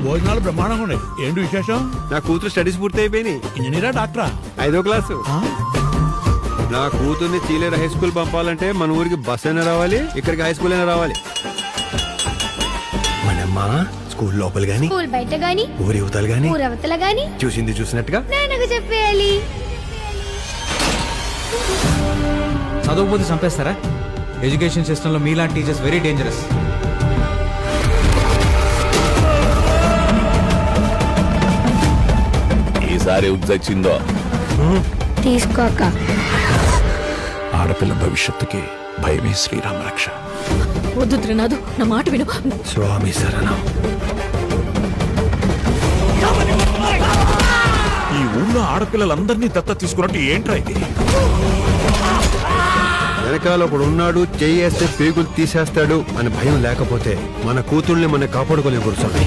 భోజనాలు బ్రహ్మాండంగా ఉన్నాయి. ఏంటి విశేషం? నా కూతురు స్టడీస్ పూర్తి అయిపోయినాయి. ఇంజనీరా డాక్టరా? 5వ క్లాసు. నా కూతుర్ని చీలేరు హై స్కూల్ పంపాలంటే మన ఊరికి బస్ అయినా రావాలి, ఇక్కడికి హై స్కూల్ అయినా రావాలి. మనమ్మ స్కూల్ లోపల గాని, స్కూల్ బయట గాని, ఊరి యువతలు గాని, ఊరవతల గాని చూసింది చూసినట్టుగా నాన్నకు చెప్పేయాలి. చదవకపోతే చంపేస్తారా? ఎడ్యుకేషన్ సిస్టమ్ లో మీలాంటి టీచర్స్ వెరీ డేంజరస్. ఈసారి ఉద్దచ్చిందో తీసుకోక. ఆడపిల్ల భవిష్యత్తుకి భయమే శ్రీరామ రక్ష. వద్దు త్రినాథు, నా మాట విను. స్వామి శరణం. ఈ ఊళ్ళో ఆడపిల్లలందరినీ దత్త తీసుకున్నట్టు ఏంట్రా ఇది? వెనకాల ఒకడు ఉన్నాడు, చేయేస్తే పేగులు తీసేస్తాడు అని భయం లేకపోతే మన కూతుర్ని మనం కాపాడుకోలేము గురుస్వామి.